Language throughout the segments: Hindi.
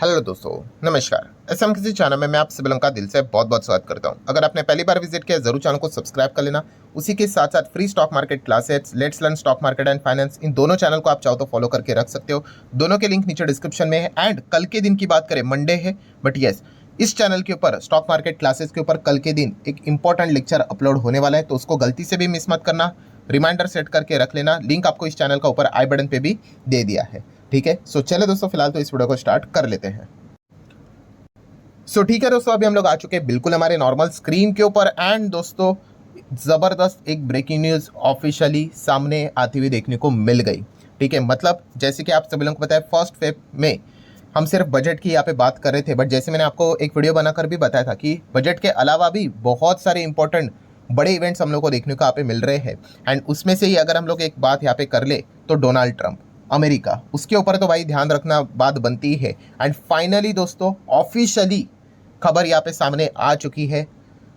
हेलो दोस्तों, नमस्कार। एसएम किसी चैनल में मैं आप सभी लोगों का दिल से बहुत बहुत स्वागत करता हूं। अगर आपने पहली बार विजिट किया जरूर चैनल को सब्सक्राइब कर लेना। उसी के साथ साथ free stock market classes, let's learn stock market and finance, इन दोनों चैनल को आप चाहो तो फॉलो करके रख सकते हो। दोनों के लिंक नीचे डिस्क्रिप्शन में है। एंड कल के दिन की बात करें, मंडे है, बट यस, इस चैनल के ऊपर स्टॉक मार्केट क्लासेस के ऊपर कल के दिन एक इंपॉर्टेंट लेक्चर अपलोड होने वाला है, तो उसको गलती से भी मिस मत करना। रिमाइंडर सेट करके रख लेना। लिंक आपको इस चैनल का ऊपर आई बटन पे भी दे दिया है। ठीक है, सो चले दोस्तों, फिलहाल तो इस वीडियो को स्टार्ट कर लेते हैं। ठीक है दोस्तों, अभी हम लोग आ चुके हैं बिल्कुल हमारे नॉर्मल स्क्रीन के ऊपर। एंड दोस्तों, जबरदस्त एक ब्रेकिंग न्यूज ऑफिशियली सामने आती हुई देखने को मिल गई। ठीक है, मतलब जैसे कि आप सभी लोगों को पता है, 1 फेब में हम सिर्फ बजट की यहाँ पे बात कर रहे थे, बट जैसे मैंने आपको एक वीडियो बनाकर भी बताया था कि बजट के अलावा भी बहुत सारे इंपॉर्टेंट बड़े इवेंट्स हम लोग को देखने को यहाँ पे मिल रहे हैं। एंड उसमें से ही अगर हम लोग एक बात यहाँ पे कर ले तो डोनाल्ड ट्रंप, अमेरिका, उसके ऊपर तो भाई ध्यान रखना बात बनती है। एंड फाइनली दोस्तों, ऑफिशियली खबर यहाँ पे सामने आ चुकी है,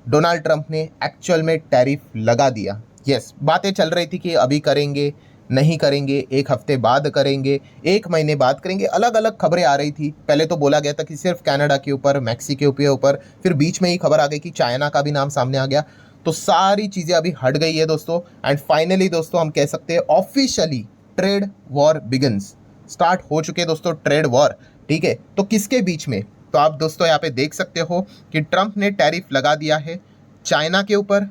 डोनाल्ड ट्रंप ने एक्चुअल में टैरिफ लगा दिया। यस, बातें चल रही थी कि अभी करेंगे, नहीं करेंगे, एक हफ्ते बाद करेंगे, एक महीने बाद करेंगे, अलग अलग खबरें आ रही थी। पहले तो बोला गया था कि सिर्फ कनाडा के ऊपर, मैक्सिको के ऊपर, फिर बीच में ही खबर आ गई कि चाइना का भी नाम सामने आ गया। तो सारी चीज़ें अभी हट गई है दोस्तों। एंड फाइनली दोस्तों, हम कह सकते हैं officially trade war begins, start हो चुके हैं दोस्तों ट्रेड वॉर। ठीक है, तो किसके बीच में? तो आप दोस्तों यहाँ पे देख सकते हो कि ट्रंप ने टैरिफ लगा दिया है चाइना के ऊपर,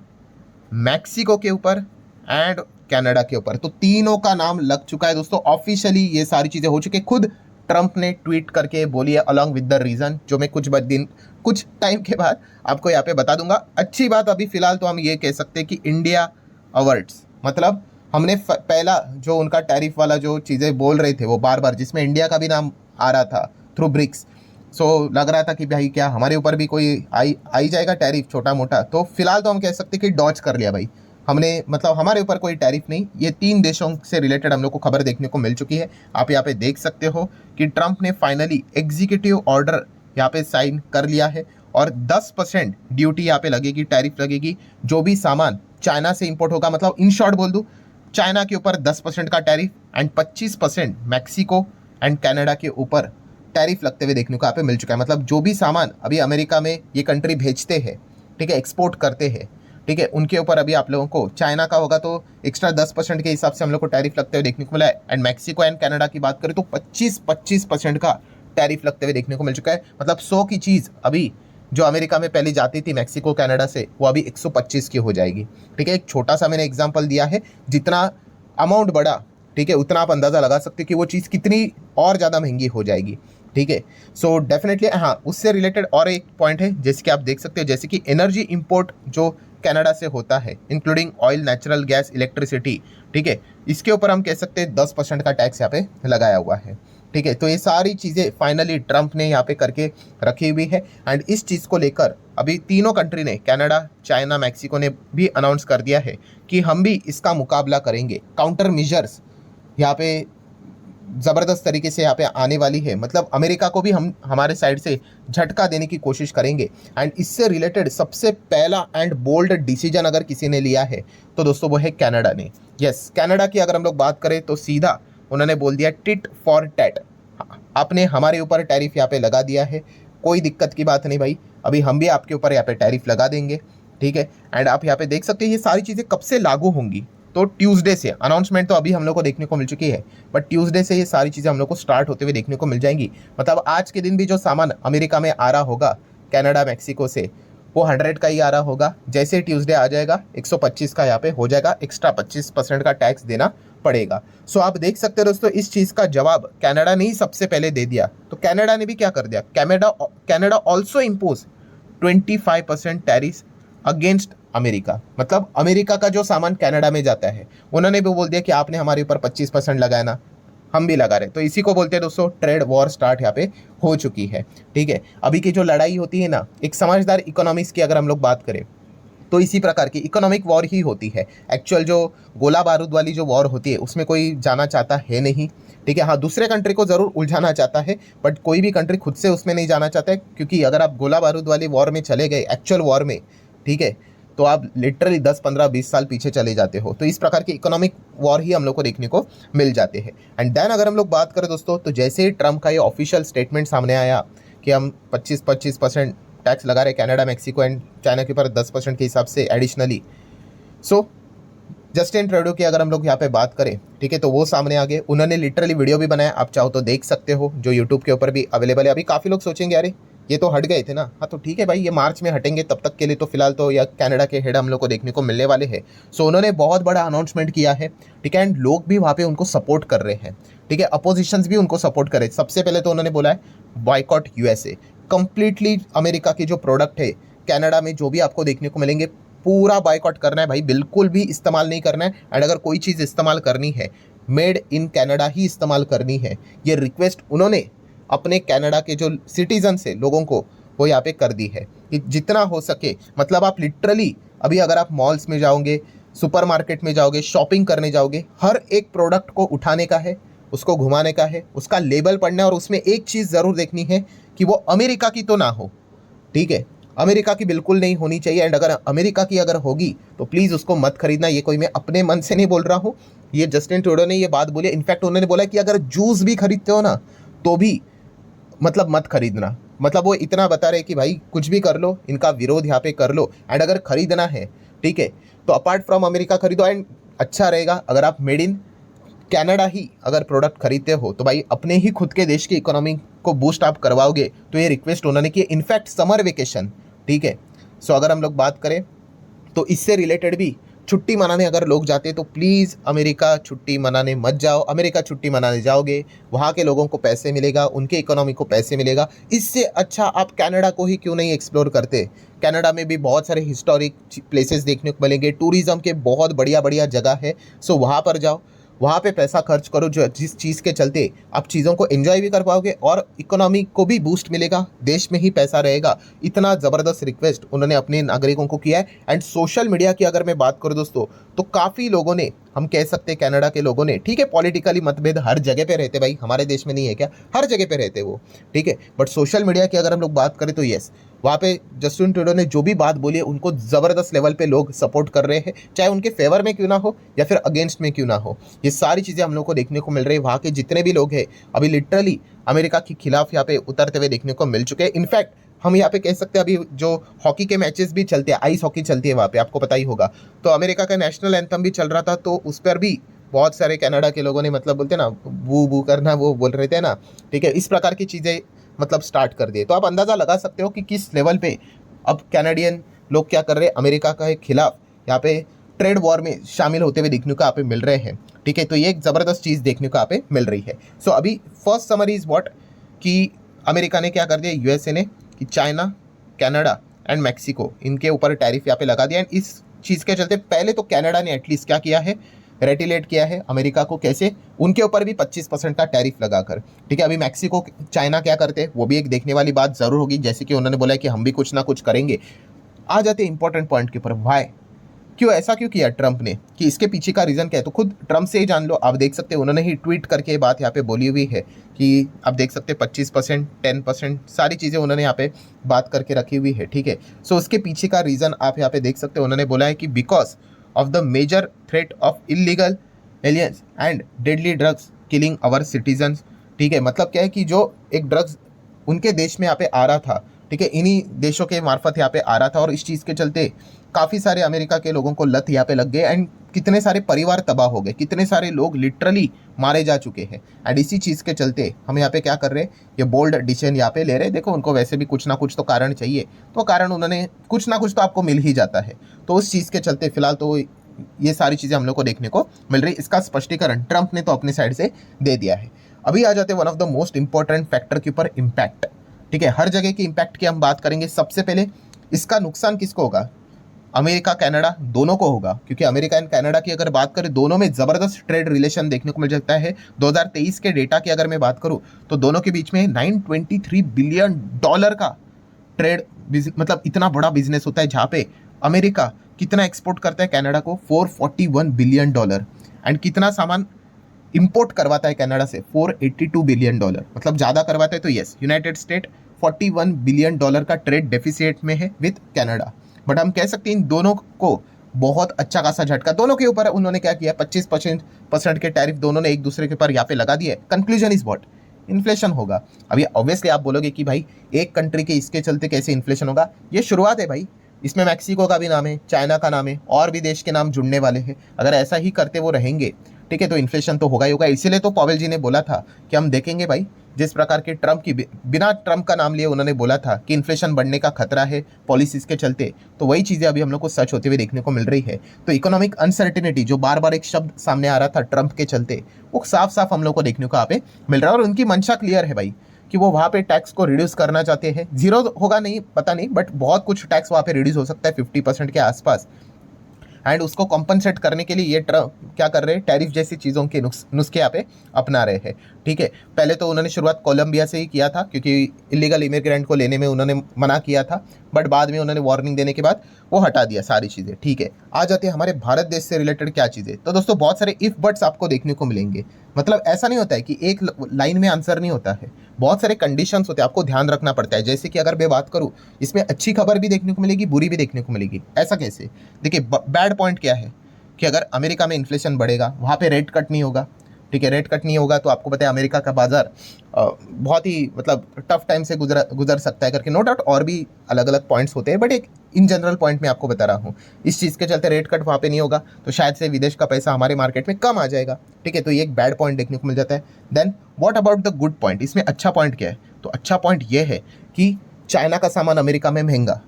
मैक्सिको के ऊपर एंड कनाडा के ऊपर। तो तीनों का नाम लग चुका है दोस्तों। ऑफिशियली ये सारी चीज़ें हो चुकी है। खुद ट्रंप ने ट्वीट करके बोली है अलॉन्ग विद द रीज़न, जो मैं कुछ टाइम के बाद आपको यहाँ पे बता दूंगा। अच्छी बात, अभी फिलहाल तो हम ये कह सकते हैं कि इंडिया अवर्ड्स, मतलब हमने पहला जो उनका टैरिफ वाला जो चीज़ें बोल रहे थे वो बार बार, जिसमें इंडिया का भी नाम आ रहा था थ्रू ब्रिक्स, लग रहा था कि भाई क्या हमारे ऊपर भी कोई आई जाएगा टैरिफ छोटा मोटा। तो फिलहाल तो हम कह सकते कि डॉज कर लिया भाई हमने, मतलब हमारे ऊपर कोई टैरिफ नहीं। ये 3 देशों से रिलेटेड हम लोग को खबर देखने को मिल चुकी है। आप यहाँ पे देख सकते हो कि ट्रंप ने फाइनली एग्जीक्यूटिव ऑर्डर यहाँ पे साइन कर लिया है और 10% ड्यूटी यहाँ पे लगेगी, टैरिफ लगेगी जो भी सामान चाइना से इंपोर्ट होगा। मतलब इन शॉर्ट बोल दूँ, चाइना के ऊपर 10% का tariff and 25% Mexico and Canada के ऊपर टैरिफ लगते हुए देखने को यहाँ पे मिल चुका है। मतलब जो भी सामान अभी अमेरिका में ये कंट्री भेजते हैं, ठीक है, एक्सपोर्ट करते हैं, ठीक है, उनके ऊपर अभी आप लोगों को चाइना का होगा तो एक्स्ट्रा 10% के हिसाब से हम लोग को टैरिफ लगते हुए देखने को मिला है। एंड मैक्सिको एंड कनाडा की बात करें तो 25% का टैरिफ लगते हुए देखने को मिल चुका है। मतलब 100 की चीज़ अभी जो अमेरिका में पहले जाती थी मैक्सिको कनाडा से, वो अभी 125 की हो जाएगी। ठीक है, एक छोटा सा मैंने एग्जाम्पल दिया है। जितना अमाउंट बढ़ा, ठीक है, उतना आप अंदाज़ा लगा सकते हो कि वो चीज़ कितनी और ज़्यादा महंगी हो जाएगी। ठीक है, सो डेफिनेटली हाँ, उससे रिलेटेड और एक पॉइंट है जैसे कि आप देख सकते हो, जैसे कि एनर्जी इंपोर्ट जो कनाडा से होता है, including oil, natural gas, electricity, ठीक है, इसके ऊपर हम कह सकते हैं 10% का टैक्स यहाँ पे लगाया हुआ है। ठीक है, तो ये सारी चीज़ें फाइनली ट्रंप ने यहाँ पे करके रखी हुई है। एंड इस चीज़ को लेकर अभी तीनों कंट्री ने, कनाडा, चाइना, मैक्सिको ने भी अनाउंस कर दिया है कि हम भी इसका मुकाबला करेंगे। काउंटर मेजर्स यहाँ पे ज़बरदस्त तरीके से यहाँ पे आने वाली है। मतलब अमेरिका को भी हम हमारे साइड से झटका देने की कोशिश करेंगे। एंड इससे रिलेटेड सबसे पहला एंड बोल्ड डिसीजन अगर किसी ने लिया है तो दोस्तों वो है कनाडा ने। यस, कनाडा की अगर हम लोग बात करें तो सीधा उन्होंने बोल दिया टिट फॉर टैट, आपने हमारे ऊपर टैरिफ यहाँ पे लगा दिया है, कोई दिक्कत की बात नहीं भाई, अभी हम भी आपके ऊपर यहाँ पे टैरिफ लगा देंगे। ठीक है, एंड आप यहाँ पे देख सकते हैं ये सारी चीज़ें कब से लागू होंगी। तो ट्यूसडे से, अनाउंसमेंट तो अभी हम लोग को देखने को मिल चुकी है, बट ट्यूसडे से ये सारी चीज़ें हम लोग को स्टार्ट होते हुए देखने को मिल जाएंगी। मतलब आज के दिन भी जो सामान अमेरिका में आ रहा होगा कनाडा, मैक्सिको से, वो 100 का ही आ रहा होगा। जैसे ट्यूसडे आ जाएगा 125 का यहाँ पे हो जाएगा, एक्स्ट्रा 25% का टैक्स देना पड़ेगा। सो आप देख सकते हो दोस्तों, इस चीज़ का जवाब कनाडा ने ही सबसे पहले दे दिया। तो कनाडा ने भी क्या कर दिया, Canada also impose 25% tariff against America. मतलब अमेरिका का जो सामान कनाडा में जाता है, उन्होंने भी बोल दिया कि आपने हमारे ऊपर 25% लगाया ना, हम भी लगा रहे। तो इसी को बोलते हैं दोस्तों ट्रेड वॉर स्टार्ट यहाँ पे हो चुकी है। ठीक है, अभी की जो लड़ाई होती है ना, एक समझदार इकोनॉमिक्स की अगर हम लोग बात करें तो इसी प्रकार की इकोनॉमिक वॉर ही होती है। एक्चुअल जो गोला बारूद वाली जो वॉर होती है उसमें कोई जाना चाहता है नहीं। ठीक है, हाँ, दूसरे कंट्री को ज़रूर उलझाना चाहता है, बट कोई भी कंट्री खुद से उसमें नहीं जाना चाहता है, क्योंकि अगर आप गोला बारूद वाली वॉर में चले गए, एक्चुअल वॉर में, ठीक है, तो आप लिटरली 10 15 20 साल पीछे चले जाते हो। तो इस प्रकार की इकोनॉमिक वॉर ही हम लोग को देखने को मिल जाते हैं। एंड देन अगर हम लोग बात करें दोस्तों, तो जैसे ही ट्रम्प का ये ऑफिशियल स्टेटमेंट सामने आया कि हम 25% टैक्स लगा रहे कनाडा, मैक्सिको एंड चाइना के ऊपर 10% के हिसाब से एडिशनली। सो जस्टिन ट्रूडो की अगर हम लोग यहाँ पे बात करें, ठीक है, तो वो सामने आ गए। उन्होंने लिटरली वीडियो भी बनाया, आप चाहो तो देख सकते हो, जो यूट्यूब के ऊपर भी अवेलेबल है। अभी काफ़ी लोग सोचेंगे अरे ये तो हट गए थे ना, हाँ तो ठीक है भाई, ये मार्च में हटेंगे, तब तक के लिए तो फिलहाल तो या कनाडा के हेड हम लोग को देखने को मिलने वाले हैं। सो उन्होंने बहुत बड़ा अनाउंसमेंट किया है, ठीक है, एंड लोग भी वहाँ पे उनको सपोर्ट कर रहे हैं, ठीक है, अपोजिशंस भी उनको सपोर्ट कर रहे हैं। सबसे पहले तो उन्होंने बोला है बॉयकॉट यूएसए, कंप्लीटली अमेरिका की जो प्रोडक्ट है कनाडा में जो भी आपको देखने को मिलेंगे पूरा बायकॉट करना है भाई, बिल्कुल भी इस्तेमाल नहीं करना है। एंड अगर कोई चीज़ इस्तेमाल करनी है, मेड इन कनाडा ही इस्तेमाल करनी है। ये रिक्वेस्ट उन्होंने अपने कनाडा के जो सिटीजन से लोगों को वो यहाँ पे कर दी है कि जितना हो सके, मतलब आप लिटरली अभी अगर आप मॉल्स में जाओगे, सुपरमार्केट में जाओगे, शॉपिंग करने जाओगे, हर एक प्रोडक्ट को उठाने का है, उसको घुमाने का है, उसका लेबल पढ़ना है, और उसमें एक चीज़ ज़रूर देखनी है कि वो अमेरिका की तो ना हो, ठीक है, अमेरिका की बिल्कुल नहीं होनी चाहिए। एंड अगर अमेरिका की अगर होगी तो प्लीज़ उसको मत खरीदना। ये कोई मैं अपने मन से नहीं बोल रहा हूँ, ये जस्टिन ट्रूडो ने ये बात बोली। इनफैक्ट उन्होंने बोला कि अगर जूस भी खरीदते हो ना तो भी मतलब मत खरीदना। मतलब वो इतना बता रहे कि भाई कुछ भी कर लो, इनका विरोध यहाँ पे कर लो, एंड अगर खरीदना है, ठीक है, तो अपार्ट फ्रॉम अमेरिका खरीदो। एंड अच्छा रहेगा अगर आप मेड इन कनाडा ही अगर प्रोडक्ट खरीदते हो तो भाई अपने ही खुद के देश की इकोनॉमी को बूस्ट आप करवाओगे। तो ये रिक्वेस्ट उन्होंने की। इनफैक्ट समर वेकेशन, ठीक है, सो अगर हम लोग बात करें तो इससे रिलेटेड भी छुट्टी मनाने अगर लोग जाते हैं तो प्लीज़ अमेरिका छुट्टी मनाने मत जाओ। अमेरिका छुट्टी मनाने जाओगे, वहाँ के लोगों को पैसे मिलेगा, उनके इकोनॉमी को पैसे मिलेगा। इससे अच्छा आप कनाडा को ही क्यों नहीं एक्सप्लोर करते। कनाडा में भी बहुत सारे हिस्टोरिक प्लेसेस देखने को मिलेंगे, टूरिज़्म के बहुत बढ़िया बढ़िया जगह है। सो वहाँ पर जाओ, वहाँ पे पैसा खर्च करो, जो जिस चीज़ के चलते आप चीज़ों को एंजॉय भी कर पाओगे और इकोनॉमी को भी बूस्ट मिलेगा, देश में ही पैसा रहेगा। इतना ज़बरदस्त रिक्वेस्ट उन्होंने अपने नागरिकों को किया है। एंड सोशल मीडिया की अगर मैं बात करूँ दोस्तों, तो काफ़ी लोगों ने, हम कह सकते हैं कनाडा के लोगों ने, ठीक है, पॉलिटिकली मतभेद हर जगह पे रहते भाई, हमारे देश में नहीं है क्या, हर जगह पे रहते वो, ठीक है, बट सोशल मीडिया की अगर हम लोग बात करें तो येस, वहाँ पे जस्टिन ट्रूडो ने जो भी बात बोली है उनको ज़बरदस्त लेवल पे लोग सपोर्ट कर रहे हैं, चाहे उनके फेवर में क्यों ना हो या फिर अगेंस्ट में क्यों ना हो। ये सारी चीज़ें हम लोग को देखने को मिल रही है। वहाँ के जितने भी लोग हैं अभी लिटरली अमेरिका के खिलाफ यहाँ पे उतरते हुए देखने को मिल चुके हैं। इनफैक्ट हम यहाँ पे कह सकते हैं अभी जो हॉकी के मैचेस भी चलते हैं, आइस हॉकी चलती है वहाँ पे, आपको पता ही होगा, तो अमेरिका का नेशनल एंथम भी चल रहा था, तो उस पर भी बहुत सारे कनाडा के लोगों ने, मतलब बोलते हैं ना बू बू करना, वो बोल रहे थे ना, ठीक है, इस प्रकार की चीज़ें मतलब स्टार्ट कर दिए। तो आप अंदाज़ा लगा सकते हो कि किस लेवल पे अब कैनेडियन लोग क्या कर रहे हैं, अमेरिका के खिलाफ यहाँ पे ट्रेड वॉर में शामिल होते हुए देखने को यहाँ पे मिल रहे हैं, ठीक है। तो ये एक ज़बरदस्त चीज़ देखने को यहाँ पे मिल रही है। सो अभी फर्स्ट समरी इज़ व्हाट कि अमेरिका ने क्या कर दिया, यूएसए ने, कि चाइना, कनाडा एंड मैक्सिको, इनके ऊपर टैरिफ यहाँ पे लगा दिया। एंड इस चीज़ के चलते पहले तो कनाडा ने एटलीस्ट क्या किया है, रेटिलेट किया है अमेरिका को, कैसे, उनके ऊपर भी 25% का टैरिफ लगाकर, ठीक है। अभी मैक्सिको, चाइना क्या करते हैं वो भी एक देखने वाली बात ज़रूर होगी, जैसे कि उन्होंने बोला है कि हम भी कुछ ना कुछ करेंगे। आ जाते इंपॉर्टेंट पॉइंट के ऊपर, वाई, क्यों ऐसा क्यों किया ट्रंप ने, कि इसके पीछे का रीज़न क्या है, तो खुद ट्रंप से ही जान लो। आप देख सकते हैं उन्होंने ही ट्वीट करके बात यहाँ पे बोली हुई है कि आप देख सकते हैं 25%, 10%, सारी चीज़ें उन्होंने यहाँ पे बात करके रखी हुई है, ठीक है। सो उसके पीछे का रीज़न आप यहाँ पे देख सकते हैं, उन्होंने बोला है कि because of the major threat of illegal aliens and deadly drugs killing our citizens, ठीक है। मतलब क्या है कि जो एक ड्रग्स उनके देश में यहाँ पे आ रहा था, ठीक है, इन्हीं देशों के मार्फत यहाँ पे आ रहा था, और इस चीज़ के चलते काफ़ी सारे अमेरिका के लोगों को लत यहाँ पे लग गए, एंड कितने सारे परिवार तबाह हो गए, कितने सारे लोग लिटरली मारे जा चुके हैं। एंड इसी चीज़ के चलते हम यहाँ पे क्या कर रहे हैं, ये बोल्ड डिसीजन यहाँ पे ले रहे हैं। देखो उनको वैसे भी कुछ ना कुछ तो कारण चाहिए, तो कारण उन्होंने कुछ ना कुछ तो आपको मिल ही जाता है। तो उस चीज़ के चलते फिलहाल तो ये सारी चीज़ें हम लोग को देखने को मिल रही। इसका स्पष्टीकरण ट्रंप ने तो अपनी साइड से दे दिया है। अभी आ जाते हैं one of the most important factor के ऊपर, इम्पैक्ट, ठीक है। हर जगह की इम्पैक्ट की हम बात करेंगे। सबसे पहले इसका नुकसान किसको होगा, अमेरिका कनाडा दोनों को होगा, क्योंकि अमेरिका एंड कनाडा की अगर बात करें दोनों में ज़बरदस्त ट्रेड रिलेशन देखने को मिल सकता है। 2023 के डेटा की अगर मैं बात करूं तो दोनों के बीच में $923 बिलियन का ट्रेड, मतलब इतना बड़ा बिजनेस होता है, जहाँ पे अमेरिका कितना एक्सपोर्ट करता है कनाडा को, $441 बिलियन, एंड कितना सामान इंपोर्ट करवाता है कनाडा से, $482 बिलियन, मतलब ज़्यादा करवाता है। तो यस, यूनाइटेड स्टेट $41 बिलियन का ट्रेड डेफिसिट में है विथ कनाडा, बट हम कह सकते हैं इन दोनों को बहुत अच्छा खासा झटका दोनों के ऊपर उन्होंने क्या किया, 25% के टैरिफ दोनों ने एक दूसरे के ऊपर यहाँ पे लगा दिए। कंक्लूजन इज व्हाट, इन्फ्लेशन होगा। अभी ऑब्वियसली आप बोलोगे कि भाई एक कंट्री के इसके चलते कैसे इन्फ्लेशन होगा, ये शुरुआत है भाई, इसमें मैक्सिको का भी नाम है, चाइना का नाम है, और भी देश के नाम जुड़ने वाले हैं। अगर ऐसा ही करते वो रहेंगे, ठीक है, तो इन्फ्लेशन तो होगा ही होगा। इसीलिए तो पॉवेल जी ने बोला था कि हम देखेंगे भाई, जिस प्रकार के ट्रम्प की, बिना ट्रम्प का नाम लिए उन्होंने बोला था कि इन्फ्लेशन बढ़ने का खतरा है पॉलिसीज के चलते, तो वही चीज़ें अभी हम लोग को सच होते हुए देखने को मिल रही है। तो इकोनॉमिक अनसर्टिनिटी जो बार बार एक शब्द सामने आ रहा था ट्रम्प के चलते, वो साफ साफ हम लोग को देखने को यहाँ पे मिल रहा है। और उनकी मंशा क्लियर है भाई कि वो वहाँ पे टैक्स को रिड्यूस करना चाहते हैं। जीरो होगा नहीं पता नहीं, बट बहुत कुछ टैक्स वहाँ पे रिड्यूस हो सकता है 50% के आसपास। एंड उसको कॉम्पनसेट करने के लिए ये क्या कर रहे हैं, टैरिफ जैसी चीज़ों के नुस्खे यहाँ पे अपना रहे हैं। ठीक है, पहले तो उन्होंने शुरुआत कोलंबिया से ही किया था क्योंकि इलीगल इमिग्रेंट को लेने में उन्होंने मना किया था, बट बाद में उन्होंने वार्निंग देने के बाद वो हटा दिया सारी चीज़ें। ठीक है, आ जाते हैं हमारे भारत देश से रिलेटेड क्या चीज़ें। तो दोस्तों बहुत सारे इफ बट्स आपको देखने को मिलेंगे। मतलब ऐसा नहीं होता है कि एक लाइन में आंसर नहीं होता है, बहुत सारे कंडीशंस होते हैं, आपको ध्यान रखना पड़ता है। जैसे कि अगर मैं बात करूँ, इसमें अच्छी खबर भी देखने को मिलेगी, बुरी भी देखने को मिलेगी। ऐसा कैसे, देखिए बैड पॉइंट क्या है कि अगर अमेरिका में इन्फ्लेशन बढ़ेगा, वहाँ पे रेट कट नहीं होगा। ठीक है, रेट कट नहीं होगा तो आपको पता है अमेरिका का बाजार बहुत ही मतलब टफ टाइम से गुजर सकता है करके, नो डाउट और भी अलग अलग पॉइंट्स होते हैं, बट एक इन जनरल पॉइंट में आपको बता रहा हूँ। इस चीज़ के चलते रेट कट वहाँ पे नहीं होगा तो शायद से विदेश का पैसा हमारे मार्केट में कम आ जाएगा। ठीक है, तो ये एक बैड पॉइंट देखने को मिल जाता है। Then what about the good point, इसमें अच्छा पॉइंट क्या है, तो अच्छा पॉइंट ये है कि चाइना का सामान अमेरिका में महंगा,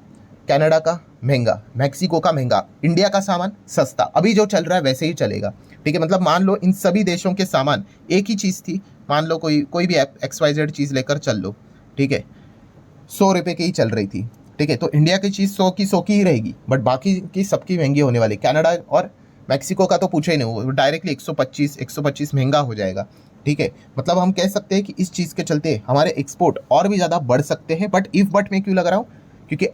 कनाडा का महंगा, मैक्सिको का महंगा, इंडिया का सामान सस्ता। अभी जो चल रहा है वैसे ही चलेगा। ठीक है, मतलब मान लो इन सभी देशों के सामान एक ही चीज़ थी, मान लो कोई भी XYZ चीज़ लेकर चल लो, ठीक है, 100 रुपये की ही चल रही थी। ठीक है, तो इंडिया की चीज़ 100 की ही रहेगी, बट बाकी की सबकी महंगी होने वाली। कनाडा और मैक्सिको का तो पूछे ही नहीं, वो डायरेक्टली 125 महंगा हो जाएगा। ठीक है, मतलब हम कह सकते हैं कि इस चीज़ के चलते हमारे एक्सपोर्ट और भी ज़्यादा बढ़ सकते हैं। बट इफ बट में क्यों लग रहा हूँ, क्योंकि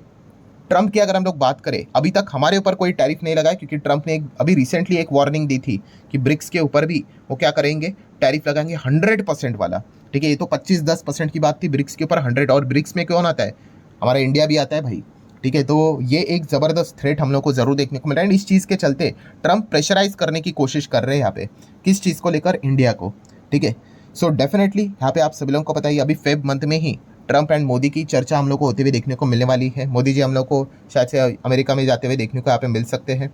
ट्रम्प की अगर हम लोग बात करें, अभी तक हमारे ऊपर कोई टैरिफ नहीं लगा है, क्योंकि ट्रम्प ने अभी रिसेंटली एक वार्निंग दी थी कि ब्रिक्स के ऊपर भी वो क्या करेंगे, टैरिफ लगाएंगे 100% वाला। ठीक है, ये तो 25-10% की बात थी, ब्रिक्स के ऊपर 100, और ब्रिक्स में कौन आता है, हमारा इंडिया भी आता है भाई। ठीक है, तो ये एक ज़बरदस्त थ्रेट हम लोग को ज़रूर देखने को मिल रहा है। एंड इस चीज़ के चलते ट्रम्प प्रेशराइज करने की कोशिश कर रहे हैं यहाँ पे, किस चीज़ को लेकर, इंडिया को। ठीक है, सो डेफिनेटली यहाँ पे आप सभी लोगों को पता है अभी फेब मंथ में ही ट्रम्प एंड मोदी की चर्चा हम लोग को होते हुए देखने को मिलने वाली है। मोदी जी हम लोग को शायद से अमेरिका में जाते हुए देखने को यहाँ पे मिल सकते हैं।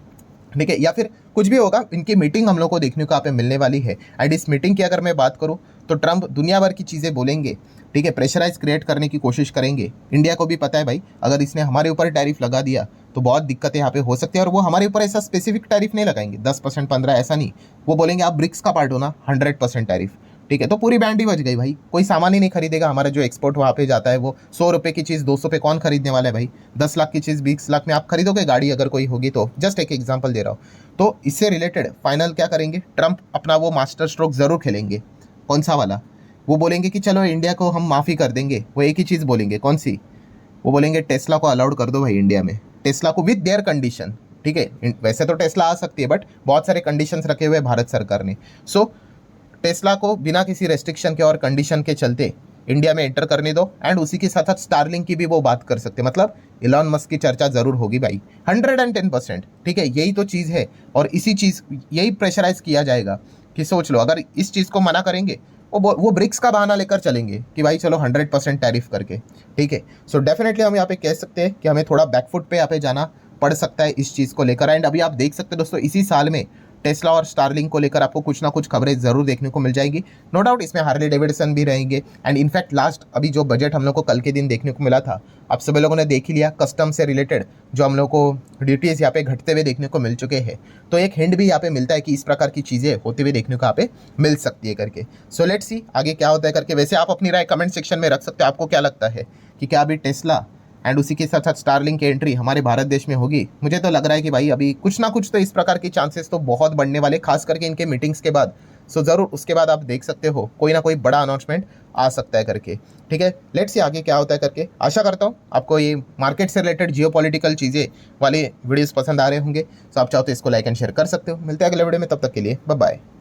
ठीक है, या फिर कुछ भी होगा, इनकी मीटिंग हम लोग को देखने को यहाँ पे मिलने वाली है। एंड इस मीटिंग की अगर मैं बात करूँ तो ट्रम्प दुनिया भर की चीज़ें बोलेंगे। ठीक है, प्रेशराइज क्रिएट करने की कोशिश करेंगे। इंडिया को भी पता है भाई, अगर इसने हमारे ऊपर टैरिफ लगा दिया तो बहुत दिक्कतें यहाँ पे हो सकती है। और वो हमारे ऊपर ऐसा स्पेसिफिक टैरिफ नहीं लगाएंगे 10% 15, ऐसा नहीं, वो बोलेंगे आप ब्रिक्स का पार्ट हो ना, 100% टैरिफ। ठीक है, तो पूरी बैंड ही बच गई भाई, कोई सामान ही नहीं खरीदेगा हमारा जो एक्सपोर्ट वहाँ पे जाता है। वो 100 रुपये की चीज़ 200 पे कौन खरीदने वाला है भाई, 10 लाख की चीज़ 20 लाख में आप खरीदोगे गाड़ी अगर कोई होगी तो। जस्ट एक एग्जांपल दे रहा हूँ। तो इससे रिलेटेड फाइनल क्या करेंगे, ट्रम्प अपना वो मास्टर स्ट्रोक ज़रूर खेलेंगे। कौन सा वाला, वो बोलेंगे कि चलो इंडिया को हम माफ़ी कर देंगे। वो एक ही चीज़ बोलेंगे, कौन सी, वो बोलेंगे टेस्ला को अलाउड कर दो भाई इंडिया में, टेस्ला को विद देयर कंडीशन। ठीक है, वैसे तो टेस्ला आ सकती है, बट बहुत सारे कंडीशंस रखे हुए भारत सरकार ने। सो टेस्ला को बिना किसी रेस्ट्रिक्शन के और कंडीशन के चलते इंडिया में एंटर करने दो। एंड उसी के साथ साथ स्टारलिंक की भी वो बात कर सकते हैं। मतलब इलॉन मस्क की चर्चा जरूर होगी भाई, 110%। ठीक है, यही तो चीज़ है, और इसी चीज़ यही प्रेशराइज किया जाएगा कि सोच लो अगर इस चीज़ को मना करेंगे, वो ब्रिक्स का बहाना लेकर चलेंगे कि भाई चलो 100% टैरिफ करके। ठीक है, सो डेफिनेटली हम यहाँ पे कह सकते हैं कि हमें थोड़ा बैकफुट पे यहाँ पे जाना पड़ सकता है इस चीज़ को लेकर। एंड अभी आप देख सकते हैं दोस्तों, इसी साल में टेस्ला और स्टारलिंक को लेकर आपको कुछ ना कुछ खबरें जरूर देखने को मिल जाएगी। नो डाउट इसमें हार्ले डेविडसन भी रहेंगे। एंड इनफैक्ट लास्ट अभी जो बजट हम लोग को कल के दिन देखने को मिला था, आप सभी लोगों ने देख ही लिया, कस्टम से रिलेटेड जो हम लोग को ड्यूटीज़ यहाँ पे घटते हुए देखने को मिल चुके हैं। तो एक हिंट भी यहाँ पे मिलता है कि इस प्रकार की चीज़ें होते हुए देखने को यहाँ पे मिल सकती है करके। सो लेट्स सी आगे क्या होता है करके। वैसे आप अपनी राय कमेंट सेक्शन में रख सकते हो, आपको क्या लगता है कि क्या अभी टेस्ला एंड उसी के साथ साथ स्टारलिंक की एंट्री हमारे भारत देश में होगी। मुझे तो लग रहा है कि भाई अभी कुछ ना कुछ तो इस प्रकार के चांसेस तो बहुत बढ़ने वाले, खास करके इनके मीटिंग्स के बाद। सो ज़रूर उसके बाद आप देख सकते हो कोई ना कोई बड़ा अनाउंसमेंट आ सकता है करके। ठीक है, लेट्स सी आगे क्या होता है करके। आशा करता हूँ आपको ये मार्केट से रिलेटेड जियोपॉलिटिकल चीज़ें वाले वीडियोस पसंद आ रहे होंगे। सो आप चाहो तो इसको लाइक एंड शेयर कर सकते हो। मिलते हैं अगले वीडियो में, तब तक के लिए बाय बाय।